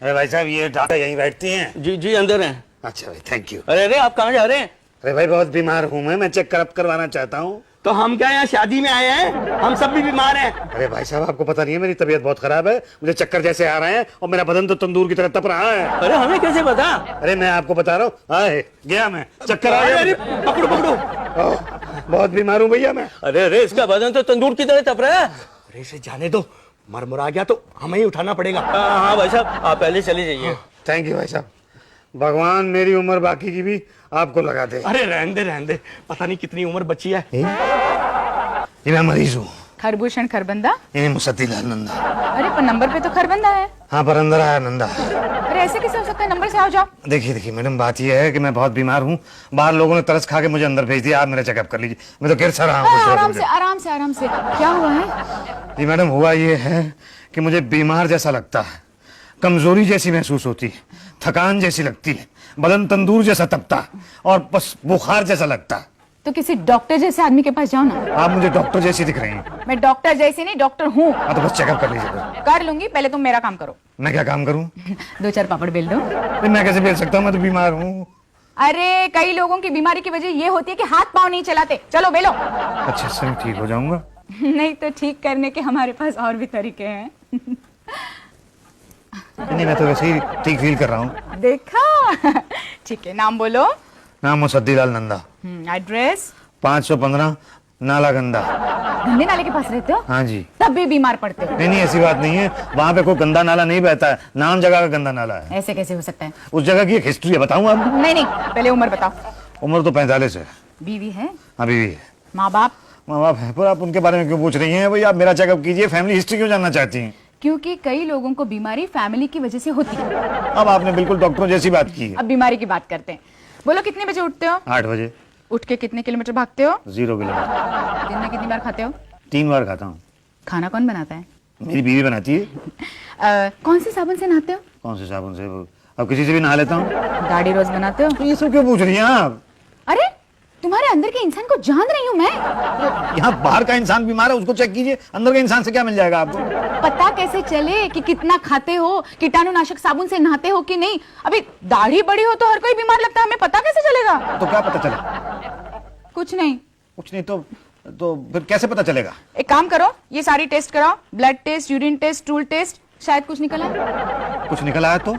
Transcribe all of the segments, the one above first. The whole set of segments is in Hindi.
अरे भाई साहब, ये डॉक्टर यहीं बैठती हैं? जी जी अंदर हैं। अच्छा भाई, थैंक यू। अरे अरे आप कहाँ जा रहे हैं? अरे भाई, बहुत बीमार हूँ मैं चेकअप करवाना चाहता हूँ। तो हम क्या यहाँ शादी में आए हैं? हम सब भी बीमार हैं। अरे भाई साहब, आपको पता नहीं है, मेरी तबीयत बहुत खराब है, मुझे चक्कर जैसे आ रहे हैं और मेरा बदन तो तंदूर की तरह तप रहा है। अरे हमें कैसे पता? अरे मैं आपको बता रहा हूँ, आए गया मैं, चक्कर आ अरे गया। पकड़ो पकड़ो। बहुत बीमार हूँ भैया मैं। अरे अरे इसका बदन तो तंदूर की तरह तप रहा है। अरे इसे जाने दो, मरमुरा गया तो हमें ही उठाना पड़ेगा। हाँ भाई साहब, आप पहले चले जाइए। थैंक यू भाई साहब, भगवान मेरी उम्र बाकी की भी आपको लगा दे। अरे रहने दे, पता नहीं कितनी उम्र बची है। ये मैं मरीज हूँ। खरभूषण खरबंदा। ये मुसद्दीलाल नंदा। अरे पर नंबर पे तो खरबंदा है। हाँ, पर अंदर आया नंदा। अरे ऐसे कैसे हो सकता है? नंबर से आओ जाओ। देखिए मैडम, बात ये है कि मैं बहुत बीमार हूँ, बाहर लोगों ने तरस खा के मुझे अंदर भेज दिया। आप मेरा चेकअप कर लीजिए, मैं तो गिर सा रहा हूँ। आराम से आराम से आराम से। क्या हुआ है? जी मैडम, हुआ ये है कि मुझे बीमार जैसा लगता है, कमजोरी जैसी महसूस होती है, थकान जैसी लगती है, बदन तंदूर जैसा तपता है और बस बुखार जैसा लगता है। तो किसी डॉक्टर जैसे आदमी के पास जाओ ना। आप मुझे डॉक्टर जैसी दिख रही हैं। मैं डॉक्टर जैसी नहीं, डॉक्टर हूँ। हाँ, तो बस चेकअप कर लीजिए। कर लूंगी, पहले तुम मेरा काम करो। मैं क्या काम करूँ? 2-4 पापड़ बेल दो। मैं कैसे बेल सकता हूँ, मैं तो बीमार हूँ। अरे कई लोगों की बीमारी की वजह ये होती है कि हाथ पाँव नहीं चलाते। चलो बेलो। अच्छा सर, ठीक हो जाऊंगा। नहीं तो ठीक करने के हमारे पास और भी तरीके हैं। नहीं, मैं तो वैसे ही ठीक फील कर रहा हूँ। देखा? ठीक है, नाम बोलो। नाम मुसद्दीलाल नंदा। एड्रेस? 515 नाला गंदा। गंदे नाले के पास रहते हो? हाँ जी। तब भी बीमार पड़ते हो? नहीं, ऐसी बात नहीं है, वहाँ पे कोई गंदा नाला नहीं बहता है, नाम जगह का गंदा नाला है। ऐसे कैसे हो सकता है? उस जगह की एक हिस्ट्री है, बताऊँ आपको? नहीं, पहले उम्र बताओ। उम्र तो 45 है। बीवी है? अभी भी है। माँ बाप? माँ बाप है, पर आप उनके बारे में क्यों पूछ रही हैं? भाई आप मेरा चेकअप कीजिए, फैमिली हिस्ट्री क्यों जानना चाहती हैं? क्योंकि कई लोगों को बीमारी फैमिली की वजह से होती है। अब आपने बिल्कुल डॉक्टरों जैसी बात की है। अब बीमारी की बात करते हैं। बोलो, कितने बजे उठते हो? 8 बजे। उठ के कितने किलोमीटर भागते हो? 0 किलोमीटर। दिन में कितनी बार खाते हो? 3 बार खाता हूँ। खाना कौन बनाता है? मेरी बीवी बनाती है। कौन से साबुन से नहाते हो? कौन से साबुन से? अब किसी से भी नहा लेता हूँ। दाढ़ी रोज बनाते हो? तो ये सब क्यों पूछ रही हैं आप? अरे तुम्हारे अंदर के इंसान को जान रही हूँ मैं। यहाँ बाहर का इंसान बीमार है, उसको चेक कीजिए, अंदर के इंसान से क्या मिल जाएगा आपको? पता कैसे चले कि कितना खाते हो, कीटाणुनाशक साबुन से नहाते हो कि नहीं? अभी दाढ़ी बड़ी हो तो हर कोई बीमार लगता है, हमें पता कैसे चलेगा? तो क्या पता चले? कुछ नहीं तो फिर कैसे पता चलेगा? एक काम करो, ये सारी टेस्ट कराओ, blood test, urine test, stool test, शायद कुछ निकला है। कुछ निकल आया तो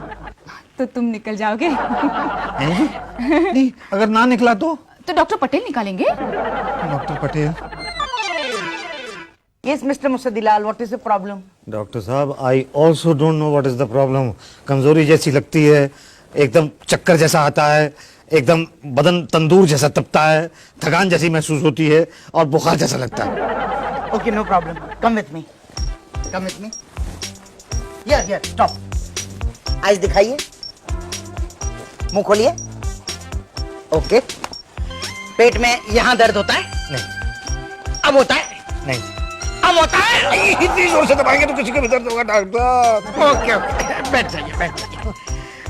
तुम निकल जाओगे। नहीं, अगर ना निकला तो डॉक्टर पटेल निकालेंगे। Doctor Patel? Yes, Mr. Musadilal, what is the problem? Doctor साहब, I also don't know what is the problem. कमजोरी जैसी लगती है, एकदम चक्कर जैसा आता है, एकदम बदन तंदूर जैसा तपता है, थकान जैसी महसूस होती है और बुखार जैसा लगता है। Okay, no problem. Come with me. Come with me. Here, stop. Eyes दिखाइए, मुंह खोलिए। ओके। पेट में यहाँ दर्द होता है? नहीं। अब होता है? नहीं। अब होता है? इतनी जोर से दबाएंगे तो किसी को भी दर्द होगा डॉक्टर। ओके, बैठ जाइए।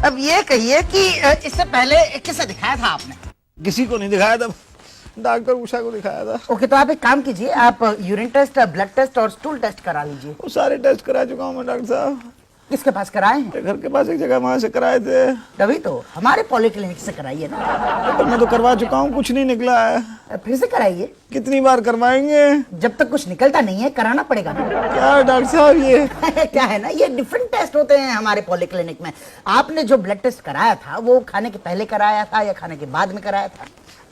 अब ये कहिए कि इससे पहले किसे दिखाया था आपने? किसी को नहीं दिखाया था, डॉक्टर उषा को दिखाया था। ओके, तो आप एक काम कीजिए, आप यूरिन टेस्ट, ब्लड टेस्ट और स्टूल टेस्ट करा लीजिए। वो सारे टेस्ट करा चुका हूँ मैं डॉक्टर साहब। किसके पास कराए हैं? घर के पास एक जगह, वहां से कराए थे। तभी तो हमारे पॉलिक्लिनिक से कराइए ना। पर मैं तो करवा चुका हूँ, कुछ नहीं निकला है। फिर से कराइए। कितनी बार करवाएंगे? जब तक कुछ निकलता नहीं है कराना पड़ेगा ना। क्या डॉक्टर साहब ये? क्या है ना, ये डिफरेंट टेस्ट होते हैं हमारे पॉलिक्लिनिक में। आपने जो ब्लड टेस्ट कराया था वो खाने के पहले कराया था या खाने के बाद में कराया था?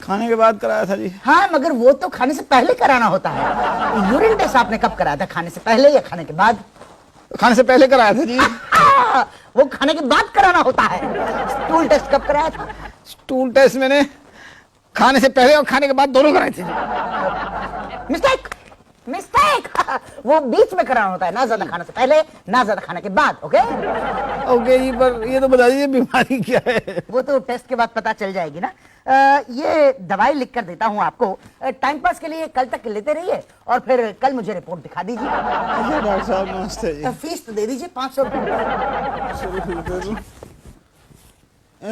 खाने के बाद कराया था जी। हाँ, मगर वो तो खाने से पहले कराना होता है। यूरिन टेस्ट आपने कब कराया था, खाने से पहले या खाने के बाद? खाने से पहले कराया था जी। वो खाने के बाद कराना होता है। स्टूल टेस्ट कब कराया था? स्टूल टेस्ट मैंने खाने से पहले और खाने के बाद दोनों कराए थे। मिस्टेक। वो बीच में कराना होता है, ना ज्यादा खाने से पहले ना ज्यादा खाने के बाद। ओके जी, पर ये तो बता दीजिए बीमारी क्या है? वो तो टेस्ट के बाद पता चल जाएगी ना। ये दवाई लिख कर देता हूँ आपको, टाइम पास के लिए कल तक लेते रहिए और फिर कल मुझे रिपोर्ट दिखा दीजिए। डॉक्टर साहब नमस्ते जी। फीस तो दे दीजिए 500 रुपये।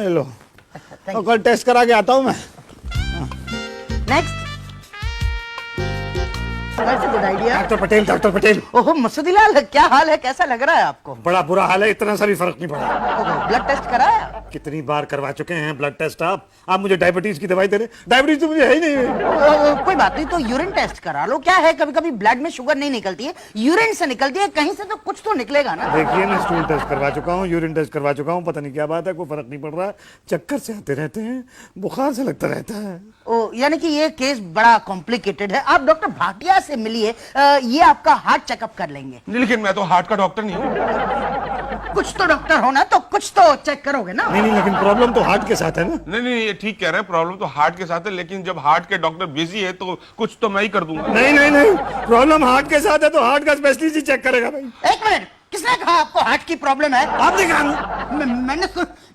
लो, और कल टेस्ट करा के आता हूँ मैं। Next. That's a good idea. Doctor Patel ओहो मसूदीलाल, क्या हाल है, कैसा लग रहा है आपको? बड़ा बुरा हाल है, इतना सा भी फर्क नहीं पड़ा। ब्लड टेस्ट कराया? कितनी बार करवा चुके हैं ब्लड टेस्ट। आप मुझे डायबिटीज की दवाई दे रहे। डायबिटीज तो मुझे है ही नहीं। कोई बात नहीं, तो यूरिन टेस्ट करा लो। क्या है, कभी कभी ब्लड में शुगर नहीं निकलती है, यूरिन से निकलती है, कहीं से तो कुछ तो निकलेगा ना। देखिए, मैं स्टूल टेस्ट करवा चुका हूँ, यूरिन टेस्ट करवा चुका हूँ, पता नहीं क्या बात है, कोई फर्क नहीं पड़ रहा। चक्कर से आते रहते हैं, बुखार से लगता रहता है। ओ, यानी कि ये केस बड़ा कॉम्प्लिकेटेड है। आप डॉक्टर भाटिया से मिलिए, ये आपका हार्ट चेकअप कर लेंगे। लेकिन मैं तो हार्ट का डॉक्टर नहीं हूँ। कुछ तो डॉक्टर होना, तो कुछ तो चेक करोगे ना। नहीं, लेकिन प्रॉब्लम तो हार्ट के साथ है ना। नहीं, ये ठीक कह रहे हैं, प्रॉब्लम तो हार्ट के साथ है, लेकिन जब हार्ट के डॉक्टर बिजी है तो कुछ तो मैं ही कर दूंगा। नहीं, प्रॉब्लम हार्ट के साथ है तो हार्ट का स्पेशलिस्ट ही चेक करेगा भाई। एक मिनट, किसने कहा आपको हार्ट की प्रॉब्लम है? आपने कहा।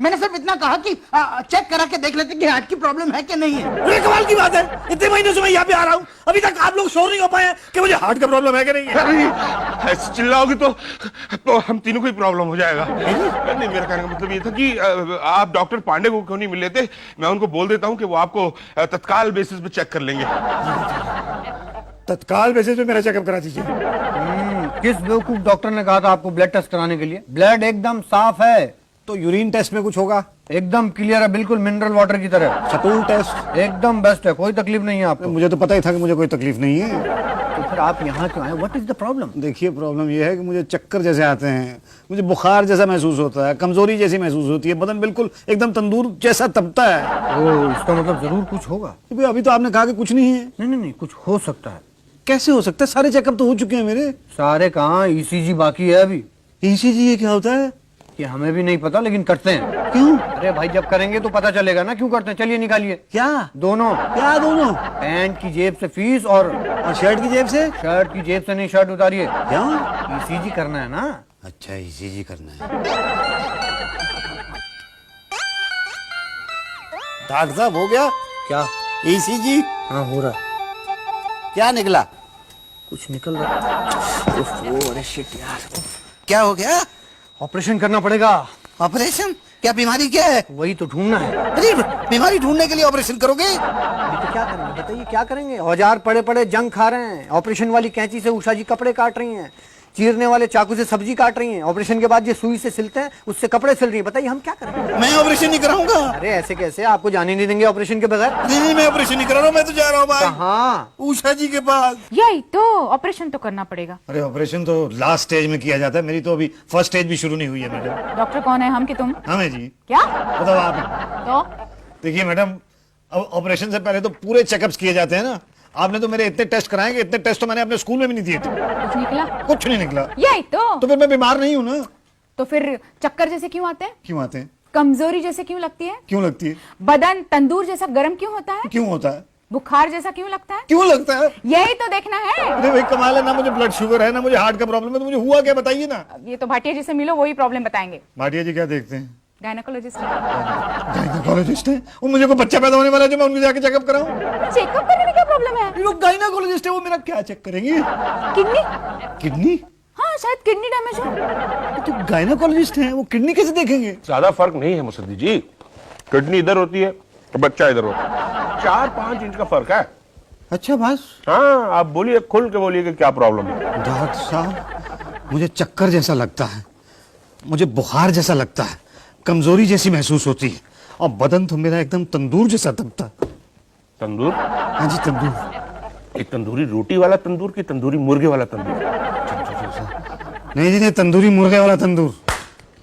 मैंने सिर्फ इतना कहा कि चेक करा के देख लेते कि हार्ट की प्रॉब्लम है कि नहीं है। ये कमाल की बात है, इतने महीनों से मैं यहाँ पे आ रहा हूँ, अभी तक आप लोग श्योर नहीं हो पाए कि मुझे हार्ट का प्रॉब्लम है कि नहीं है। अरे ऐसे चिल्लाओगे तो हम तीनों को ही प्रॉब्लम हो जाएगा। नहीं, मेरा कहने का मतलब ये था कि आप डॉक्टर पांडे को क्यों नहीं मिल लेते? मैं उनको बोल देता हूँ कि वो आपको तत्काल बेसिस पे चेक कर लेंगे। तत्काल बेसिस पे मेरा चेकअप करा दीजिए। किस बेवकूफ डॉक्टर ने कहा था आपको ब्लड टेस्ट कराने के लिए? ब्लड एकदम साफ है। तो यूरिन टेस्ट में कुछ होगा? एकदम क्लियर है, बिल्कुल मिनरल वाटर की तरह। स्टूल टेस्ट एकदम बेस्ट है, कोई तकलीफ नहीं है आपको। मुझे तो पता ही था कि मुझे कोई तकलीफ नहीं है। तो फिर आप यहाँ क्यों आए? What is the problem? देखिए, प्रॉब्लम यह है कि मुझे चक्कर जैसे आते हैं, मुझे बुखार जैसा महसूस होता है, कमजोरी जैसी महसूस होती है, बदन बिल्कुल एकदम तंदूर जैसा तपता है। ओ, इसका मतलब जरूर कुछ होगा। अभी तो आपने कहा कि कुछ नहीं है। नहीं, कुछ हो सकता है। कैसे हो सकता है? सारे चेकअप तो हो चुके हैं मेरे। सारे कहाँ, ईसीजी बाकी है अभी। ईसीजी ये क्या होता है? कि हमें भी नहीं पता, लेकिन करते हैं। क्यों? अरे भाई, जब करेंगे तो पता चलेगा ना क्यों करते हैं। चलिए निकालिए। क्या दोनों। क्या दोनों? पैंट की जेब से फीस और शर्ट की जेब से? शर्ट की जेब से नहीं, शर्ट उतारिए। क्यों? ईसीजी करना है ना। अच्छा, ईसीजी करना है। डॉक्टर साहब, हो गया क्या? ईसीजी? हाँ, हो रहा। क्या निकला? कुछ निकल रहा। ओह, अरे शिट यार, क्या हो गया? ऑपरेशन करना पड़ेगा। ऑपरेशन? क्या बीमारी क्या है? वही तो ढूंढना है। अरे, बीमारी ढूंढने के लिए ऑपरेशन करोगे? अभी तो क्या करेंगे बताइए, क्या करेंगे? औजार पड़े पड़े जंग खा रहे हैं। ऑपरेशन वाली कैंची से उषा जी कपड़े काट रही हैं, चीरने वाले चाकू से सब्जी काट रही हैं। ऑपरेशन के बाद ये सुई से सिलते हैं, उससे कपड़े सिल रही है। बताइए हम क्या करें? मैं ऑपरेशन नहीं कराऊंगा। अरे ऐसे कैसे, आपको जाने नहीं देंगे ऑपरेशन के बगैर। नहीं, मैं ऑपरेशन नहीं करा रहा हूँ, मैं तो जा रहा हूँ भाई। कहाँ? उषा जी के पास। यही तो, ऑपरेशन तो करना पड़ेगा। अरे, ऑपरेशन तो लास्ट स्टेज में किया जाता है, मेरी तो अभी फर्स्ट स्टेज भी शुरू नहीं हुई है मैडम। डॉक्टर कौन है, हम कि तुम? हमें जी। क्या? बताओ आप। तो देखिए मैडम, अब ऑपरेशन से पहले तो पूरे चेकअप्स किए जाते हैं ना। आपने तो मेरे इतने टेस्ट कराएंगे, इतने टेस्ट तो मैंने अपने स्कूल में भी नहीं दिए थे। कुछ निकला? कुछ नहीं निकला। यही तो। तो फिर मैं बीमार नहीं हूँ ना। तो फिर चक्कर जैसे क्यों आते हैं? क्यों आते हैं? कमजोरी जैसे क्यों लगती है? क्यों लगती है? बदन तंदूर जैसा गर्म क्यों होता है? क्यों होता है? बुखार जैसा क्यों लगता है? क्यों लगता है? यही तो देखना है। अरे भाई, कमाल है ना, मुझे ब्लड शुगर है ना मुझे हार्ट का प्रॉब्लम है, तो मुझे हुआ क्या बताइए ना। अब ये तो भाटिया जी से मिलो, वही प्रॉब्लम बताएंगे। भाटिया जी क्या देखते हैं? गायनेकोलॉजिस्ट। गायनेकोलॉजिस्ट है वो? मुझे कोई बच्चा पैदा होने वाला है जो मैं उनको जाके चेकअप कराऊं? चेकअप करने में क्या प्रॉब्लम है? वो गायनेकोलॉजिस्ट है, वो मेरा क्या चेक करेंगे? किडनी? किडनी? हाँ, शायद किडनी डैमेज हो। तो गायनेकोलॉजिस्ट हैं, वो किडनी कैसे देखेंगे? ज्यादा फर्क नहीं है मुसद्दी जी। किडनी इधर होती है तो बच्चा इधर होता है, 4-5 इंच का फर्क है। अच्छा बस। हाँ, आप बोलिए, खुल के बोलिए कि क्या प्रॉब्लम है। डॉक्टर साहब, मुझे चक्कर जैसा लगता है, मुझे बुखार जैसा लगता है, कमजोरी जैसी महसूस होती है, और बदन तो मेरा एकदम तंदूर जैसा तपता है। तंदूर? हाँ जी, तंदूर। एक तंदूरी रोटी वाला तंदूर की तंदूरी मुर्गे वाला तंदूर? नहीं जी नहीं, तंदूरी मुर्गे वाला तंदूर।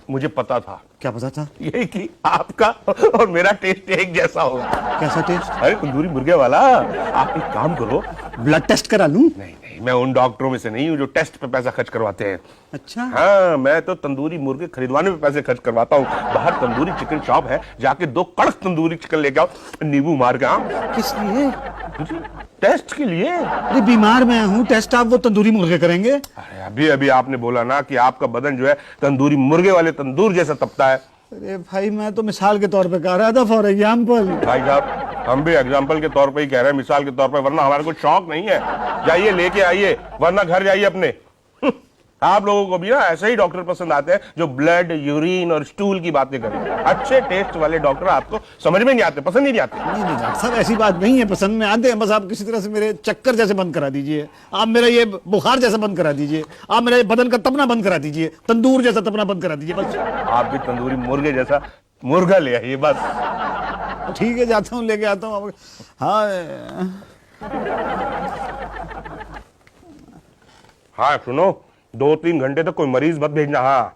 मुझे पता था। क्या पता था? यही कि आपका और मेरा टेस्ट एक जैसा होगा। कैसा टेस्ट? अरे तंदूरी मुर्गे वाला। आप एक काम करो, ब्लड टेस्ट करा लूं? नहीं, मैं उन डॉक्टरों में से नहीं हूँ जो टेस्ट पे पैसा खर्च करवाते हैं। अच्छा। हाँ, मैं तो तंदूरी मुर्गे खरीदवाने में पैसे खर्च करवाता हूँ। बाहर तंदूरी चिकन शॉप है, जाके 2 कड़क तंदूरी चिकन लेके आओ, नींबू मार के। किस लिए? टेस्ट के लिए। अरे बीमार मैं हूँ, टेस्ट आप वो तंदूरी मुर्गे करेंगे? अरे अभी अभी आपने बोला ना कि आपका बदन जो है तंदूरी मुर्गे वाले तंदूर जैसा तपता है। अरे भाई, मैं तो मिसाल के तौर पे कह रहा था, फॉर एग्जाम्पल। भाई साहब, हम भी एग्जाम्पल के तौर पे ही कह रहे हैं, मिसाल के तौर पे, वरना हमारे को शौक नहीं है। जाइए लेके आइए, वरना घर जाइए अपने। आप लोगों को भी ना ऐसे ही डॉक्टर पसंद आते हैं जो ब्लड, यूरिन और स्टूल की बातें करें। अच्छे टेस्ट वाले डॉक्टर आपको समझ में नहीं आते, पसंद ही नहीं आते। नहीं नहीं डॉक्टर साहब, ऐसी बात नहीं है, पसंद में आते हैं। बस आप किसी तरह से मेरे चक्कर जैसे बंद करा दीजिए, आप मेरा ये बुखार जैसा बंद करा दीजिए, आप मेरे बदन का तपना बंद करा दीजिए, तंदूर जैसा तपना बंद करा दीजिए बस। आप भी तंदूरी मुर्गे जैसा मुर्गा ले आइए बस। ठीक है, जाता हूँ, लेके आता हूँ। हाँ हाँ सुनो, 2-3 घंटे तक कोई मरीज मत भेजना। हाँ